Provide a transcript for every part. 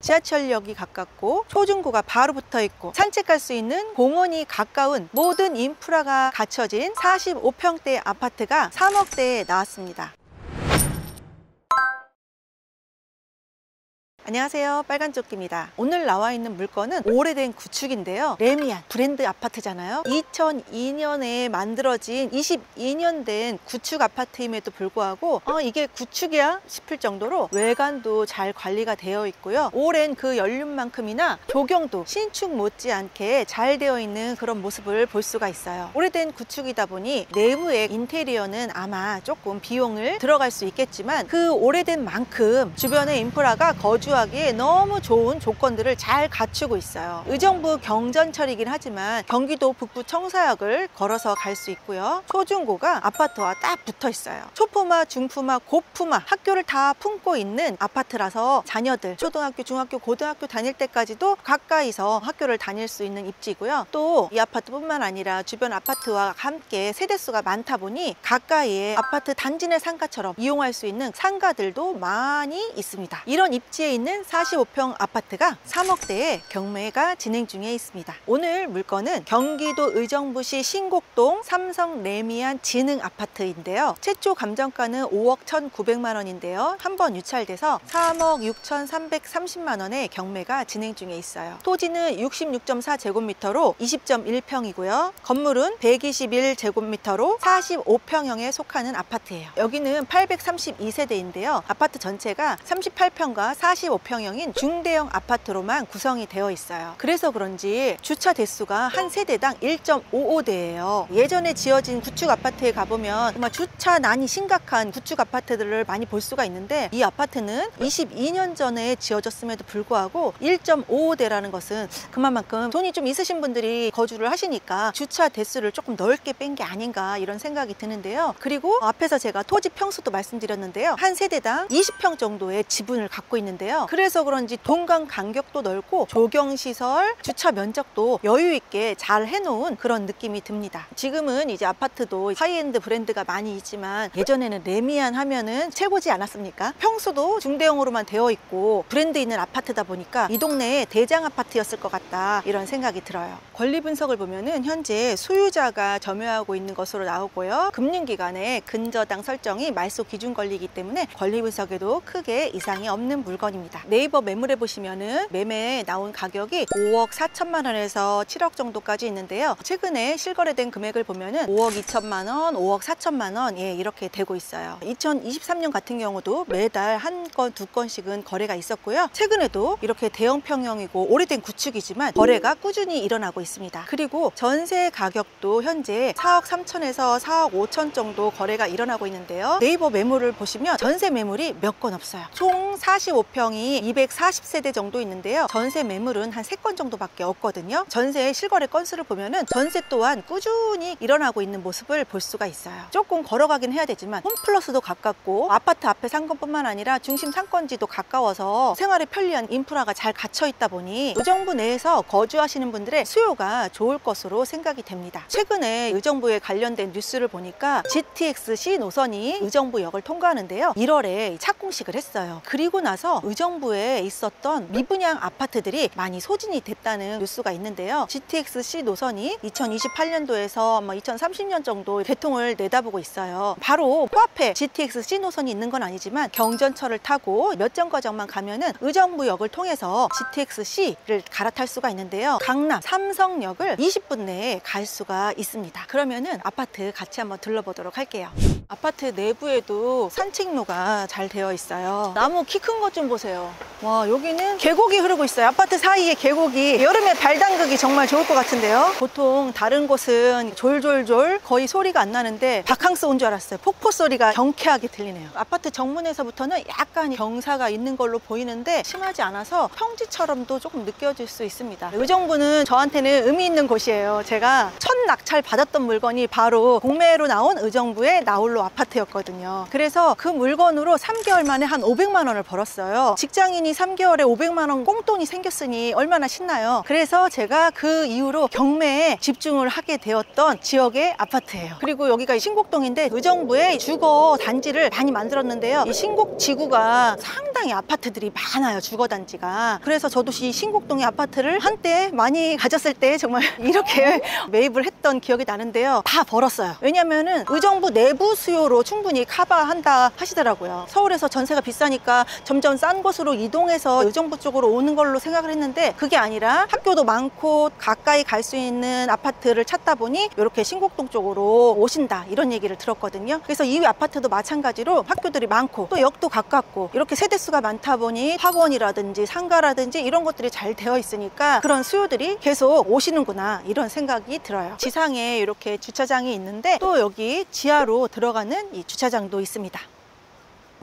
지하철역이 가깝고 초중고가 바로 붙어 있고 산책할 수 있는 공원이 가까운 모든 인프라가 갖춰진 45평대 아파트가 3억대에 나왔습니다. 안녕하세요, 빨간조끼입니다. 오늘 나와 있는 물건은 오래된 구축인데요, 레미안 브랜드 아파트잖아요. 2002년에 만들어진 22년 된 구축 아파트임에도 불구하고 이게 구축이야 싶을 정도로 외관도 잘 관리가 되어 있고요, 오랜 그 연륜만큼이나 조경도 신축 못지않게 잘 되어 있는 그런 모습을 볼 수가 있어요. 오래된 구축이다 보니 내부의 인테리어는 아마 조금 비용을 들어갈 수 있겠지만 그 오래된 만큼 주변의 인프라가 거주하기에 너무 좋은 조건들을 잘 갖추고 있어요. 의정부 경전철이긴 하지만 경기도 북부 청사역을 걸어서 갈 수 있고요, 초중고가 아파트와 딱 붙어 있어요. 초품화, 중품화, 고품화 학교를 다 품고 있는 아파트라서 자녀들 초등학교, 중학교, 고등학교 다닐 때까지도 가까이서 학교를 다닐 수 있는 입지고요. 또 이 아파트뿐만 아니라 주변 아파트와 함께 세대수가 많다 보니 가까이에 아파트 단지 내 상가처럼 이용할 수 있는 상가들도 많이 있습니다. 이런 입지에 있는 45평 아파트가 3억대에 경매가 진행 중에 있습니다. 오늘 물건은 경기도 의정부시 신곡동 삼성 레미안 진흥 아파트인데요, 최초 감정가는 5억 1,900만 원인데요 한번 유찰돼서 3억 6,330만 원의 경매가 진행 중에 있어요. 토지는 66.4제곱미터로 20.1평이고요 건물은 121제곱미터로 45평형에 속하는 아파트예요. 여기는 832세대인데요 아파트 전체가 38평과 45평형인 중대형 아파트로만 구성이 되어 있어요. 그래서 그런지 주차 대수가 한 세대당 1.55대예요. 예전에 지어진 구축 아파트에 가보면 정말 주차난이 심각한 구축 아파트들을 많이 볼 수가 있는데 이 아파트는 22년 전에 지어졌음에도 불구하고 1.55대라는 것은 그만큼 돈이 좀 있으신 분들이 거주를 하시니까 주차 대수를 조금 넓게 뺀 게 아닌가 이런 생각이 드는데요. 그리고 앞에서 제가 토지 평수도 말씀드렸는데요, 한 세대당 20평 정도의 지분을 갖고 있는데요, 그래서 그런지 동강 간격도 넓고 조경시설, 주차 면적도 여유 있게 잘 해놓은 그런 느낌이 듭니다. 지금은 이제 아파트도 하이엔드 브랜드가 많이 있지만 예전에는 레미안 하면은 최고지 않았습니까? 평수도 중대형으로만 되어 있고 브랜드 있는 아파트다 보니까 이 동네의 대장 아파트였을 것 같다 이런 생각이 들어요. 권리 분석을 보면은 현재 소유자가 점유하고 있는 것으로 나오고요, 금융기관의 근저당 설정이 말소 기준 권리이기 때문에 권리 분석에도 크게 이상이 없는 물건입니다. 네이버 매물에 보시면은 매매에 나온 가격이 5억 4천만 원에서 7억 정도까지 있는데요, 최근에 실거래된 금액을 보면은 5억 2천만 원, 5억 4천만 원 이렇게 되고 있어요. 2023년 같은 경우도 매달 한 건, 두 건씩은 거래가 있었고요, 최근에도 이렇게 대형 평형이고 오래된 구축이지만 거래가 꾸준히 일어나고 있습니다. 그리고 전세 가격도 현재 4억 3천에서 4억 5천 정도 거래가 일어나고 있는데요, 네이버 매물을 보시면 전세 매물이 몇 건 없어요. 총 45평이 240세대 정도 있는데요, 전세 매물은 한 3건 정도밖에 없거든요. 전세의 실거래 건수를 보면은 전세 또한 꾸준히 일어나고 있는 모습을 볼 수가 있어요. 조금 걸어가긴 해야 되지만 홈플러스도 가깝고 아파트 앞에 상권뿐만 아니라 중심 상권지도 가까워서 생활에 편리한 인프라가 잘 갖춰 있다 보니 의정부 내에서 거주하시는 분들의 수요가 좋을 것으로 생각이 됩니다. 최근에 의정부에 관련된 뉴스를 보니까 GTX-C 노선이 의정부역을 통과하는데요, 1월에 착공식을 했어요. 그리고 나서 의정부에 있었던 미분양 아파트들이 많이 소진이 됐다는 뉴스가 있는데요, GTX-C 노선이 2028년도에서 2030년 정도 개통을 내다보고 있어요. 바로 코앞에 GTX-C 노선이 있는 건 아니지만 경전철을 타고 몇 정거장만 가면은 의정부역을 통해서 GTX-C를 갈아탈 수가 있는데요, 강남 삼성역을 20분 내에 갈 수가 있습니다. 그러면은 아파트 같이 한번 둘러보도록 할게요. 아파트 내부에도 산책로가 잘 되어 있어요. 나무 키 큰 것 좀 보세요. 와, 여기는 계곡이 흐르고 있어요. 아파트 사이에 계곡이. 여름에 발 담그기 정말 좋을 것 같은데요. 보통 다른 곳은 졸졸졸 거의 소리가 안 나는데 바캉스 온 줄 알았어요. 폭포 소리가 경쾌하게 들리네요. 아파트 정문에서부터는 약간 경사가 있는 걸로 보이는데 심하지 않아서 평지처럼도 조금 느껴질 수 있습니다. 의정부는 저한테는 의미 있는 곳이에요. 제가 첫 낙찰 받았던 물건이 바로 공매로 나온 의정부의 나홀로 걸로 아파트였거든요. 그래서 그 물건으로 3개월 만에 한 500만 원을 벌었어요. 직장인이 3개월에 500만 원 꽁돈이 생겼으니 얼마나 신나요. 그래서 제가 그 이후로 경매에 집중을 하게 되었던 지역의 아파트예요. 그리고 여기가 신곡동인데 의정부에 주거 단지를 많이 만들었는데요. 이 신곡지구가 상당히 아파트들이 많아요. 주거 단지가. 그래서 저도 이 신곡동의 아파트를 한때 많이 가졌을 때 정말 이렇게 매입을 했던 기억이 나는데요. 다 벌었어요. 왜냐면은 의정부 내부 수요로 충분히 커버한다 하시더라고요. 서울에서 전세가 비싸니까 점점 싼 곳으로 이동해서 의정부 쪽으로 오는 걸로 생각을 했는데 그게 아니라 학교도 많고 가까이 갈 수 있는 아파트를 찾다 보니 이렇게 신곡동 쪽으로 오신다 이런 얘기를 들었거든요. 그래서 이 아파트도 마찬가지로 학교들이 많고 또 역도 가깝고 이렇게 세대수가 많다 보니 학원이라든지 상가라든지 이런 것들이 잘 되어 있으니까 그런 수요들이 계속 오시는구나 이런 생각이 들어요. 지상에 이렇게 주차장이 있는데 또 여기 지하로 들어가는 이 주차장도 있습니다.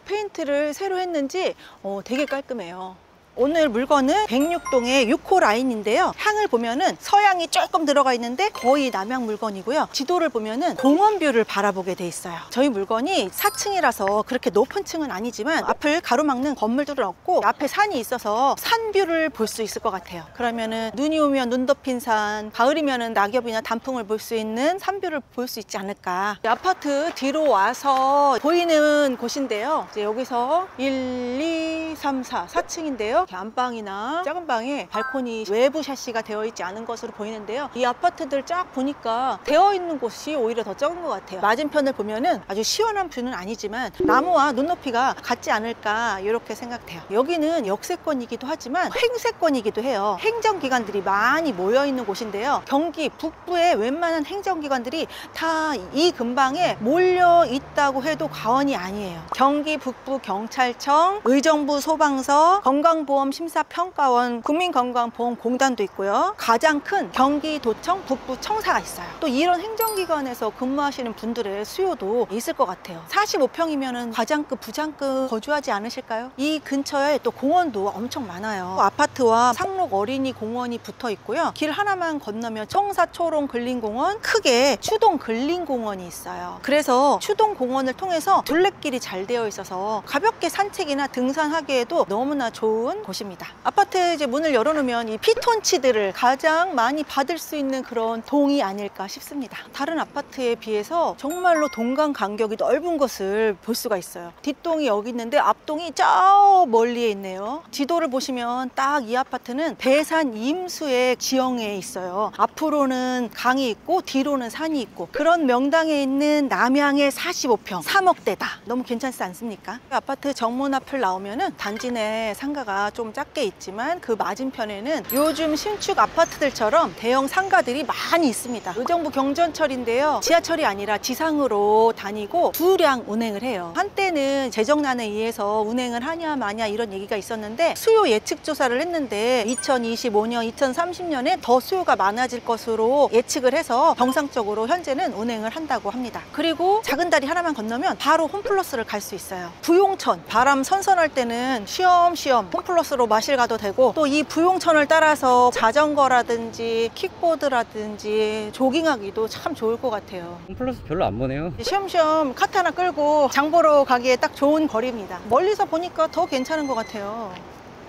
페인트를 새로 했는지 되게 깔끔해요. 오늘 물건은 106동의 6호 라인인데요. 향을 보면은 서양이 조금 들어가 있는데 거의 남향 물건이고요. 지도를 보면은 공원뷰를 바라보게 돼 있어요. 저희 물건이 4층이라서 그렇게 높은 층은 아니지만 앞을 가로막는 건물들은 없고 앞에 산이 있어서 산뷰를 볼 수 있을 것 같아요. 그러면은 눈이 오면 눈 덮인 산, 가을이면은 낙엽이나 단풍을 볼 수 있는 산뷰를 볼 수 있지 않을까. 아파트 뒤로 와서 보이는 곳인데요. 이제 여기서 1, 2, 3, 4, 4층인데요. 안방이나 작은 방에 발코니 외부 샤시가 되어 있지 않은 것으로 보이는데요. 이 아파트들 쫙 보니까 되어 있는 곳이 오히려 더 적은 것 같아요. 맞은편을 보면은 아주 시원한 뷰는 아니지만 나무와 눈높이가 같지 않을까 이렇게 생각돼요. 여기는 역세권이기도 하지만 행세권이기도 해요. 행정기관들이 많이 모여 있는 곳인데요. 경기 북부의 웬만한 행정기관들이 다 이 근방에 몰려 있다고 해도 과언이 아니에요. 경기 북부 경찰청, 의정부 소방서, 건강보험 심사평가원, 국민건강보험공단도 있고요. 가장 큰 경기도청 북부청사가 있어요. 또 이런 행정기관에서 근무하시는 분들의 수요도 있을 것 같아요. 45평이면 과장급, 부장급 거주하지 않으실까요? 이 근처에 또 공원도 엄청 많아요. 아파트와 상록 어린이 공원이 붙어 있고요. 길 하나만 건너면 청사초롱 근린공원, 크게 추동 근린공원이 있어요. 그래서 추동 공원을 통해서 둘레길이 잘 되어 있어서 가볍게 산책이나 등산하기에도 너무나 좋은 곳입니다. 아파트에 이제 문을 열어놓으면 이 피톤치드를 가장 많이 받을 수 있는 그런 동이 아닐까 싶습니다. 다른 아파트에 비해서 정말로 동간 간격이 넓은 것을 볼 수가 있어요. 뒷동이 여기 있는데 앞동이 저 멀리에 있네요. 지도를 보시면 딱 이 아파트는 대산 임수의 지형에 있어요. 앞으로는 강이 있고 뒤로는 산이 있고 그런 명당에 있는 남향의 45평 3억대다. 너무 괜찮지 않습니까? 아파트 정문 앞을 나오면은 단지 내 상가가 좀 작게 있지만 그 맞은편에는 요즘 신축 아파트들처럼 대형 상가들이 많이 있습니다. 의정부 경전철인데요. 지하철이 아니라 지상으로 다니고 두량 운행을 해요. 한때는 재정난에 의해서 운행을 하냐 마냐 이런 얘기가 있었는데 수요 예측 조사를 했는데 2025년, 2030년에 더 수요가 많아질 것으로 예측을 해서 정상적으로 현재는 운행을 한다고 합니다. 그리고 작은 다리 하나만 건너면 바로 홈플러스를 갈 수 있어요. 부용천, 바람 선선할 때는 쉬엄쉬엄 홈플러스로 마실 가도 되고 또 이 부용천을 따라서 자전거라든지 킥보드라든지 조깅하기도 참 좋을 것 같아요. 홈플러스 별로 안 보네요. 쉬엄쉬엄 카트 하나 끌고 장 보러 가기에 딱 좋은 거리입니다. 멀리서 보니까 더 괜찮은 것 같아요.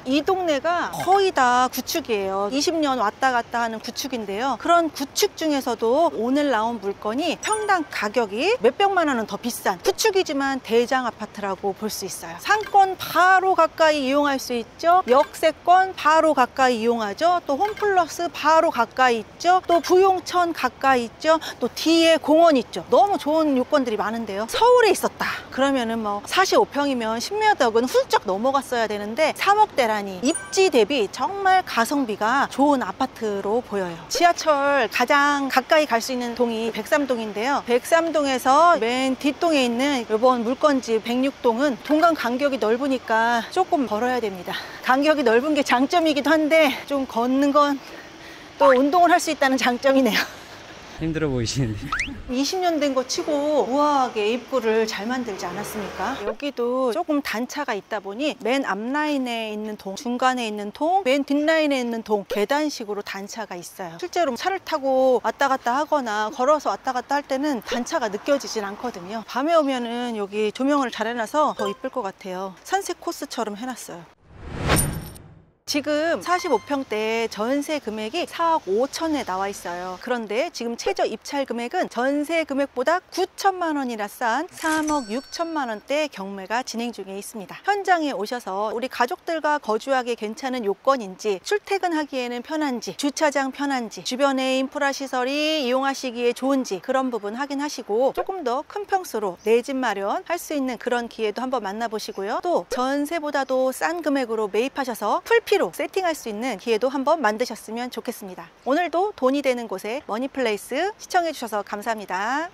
이 동네가 거의 다 구축이에요. 20년 왔다 갔다 하는 구축인데요. 그런 구축 중에서도 오늘 나온 물건이 평당 가격이 몇백만 원은 더 비싼 구축이지만 대장 아파트라고 볼 수 있어요. 상권 바로 가까이 이용할 수 있죠. 역세권 바로 가까이 이용하죠. 또 홈플러스 바로 가까이 있죠. 또 부용천 가까이 있죠. 또 뒤에 공원 있죠. 너무 좋은 요건들이 많은데요. 서울에 있었다 그러면은 뭐 45평이면 10몇 억은 훌쩍 넘어갔어야 되는데 3억대라 입지 대비 정말 가성비가 좋은 아파트로 보여요. 지하철 가장 가까이 갈 수 있는 동이 103동인데요. 103동에서 맨 뒷동에 있는 이번 물건집 106동은 동간 간격이 넓으니까 조금 걸어야 됩니다. 간격이 넓은 게 장점이기도 한데 좀 걷는 건 또 운동을 할 수 있다는 장점이네요. 힘들어 보이시는데. 20년 된 거 치고 우아하게 입구를 잘 만들지 않았습니까? 여기도 조금 단차가 있다 보니 맨 앞라인에 있는 동, 중간에 있는 동, 맨 뒷라인에 있는 동, 계단식으로 단차가 있어요. 실제로 차를 타고 왔다 갔다 하거나 걸어서 왔다 갔다 할 때는 단차가 느껴지진 않거든요. 밤에 오면은 여기 조명을 잘 해놔서 더 이쁠 것 같아요. 산책 코스처럼 해놨어요. 지금 45평대 전세 금액이 4억 5천에 나와 있어요. 그런데 지금 최저 입찰 금액은 전세 금액보다 9천만 원이나 싼 3억 6천만 원대 경매가 진행 중에 있습니다. 현장에 오셔서 우리 가족들과 거주하기 괜찮은 요건인지, 출퇴근하기에는 편한지, 주차장 편한지, 주변의 인프라 시설이 이용하시기에 좋은지 그런 부분 확인하시고 조금 더 큰 평수로 내 집 마련할 수 있는 그런 기회도 한번 만나보시고요. 또 전세보다도 싼 금액으로 매입하셔서 풀피로 세팅할 수 있는 기회도 한번 만드셨으면 좋겠습니다. 오늘도 돈이 되는 곳에 머니플레이스 시청해 주셔서 감사합니다.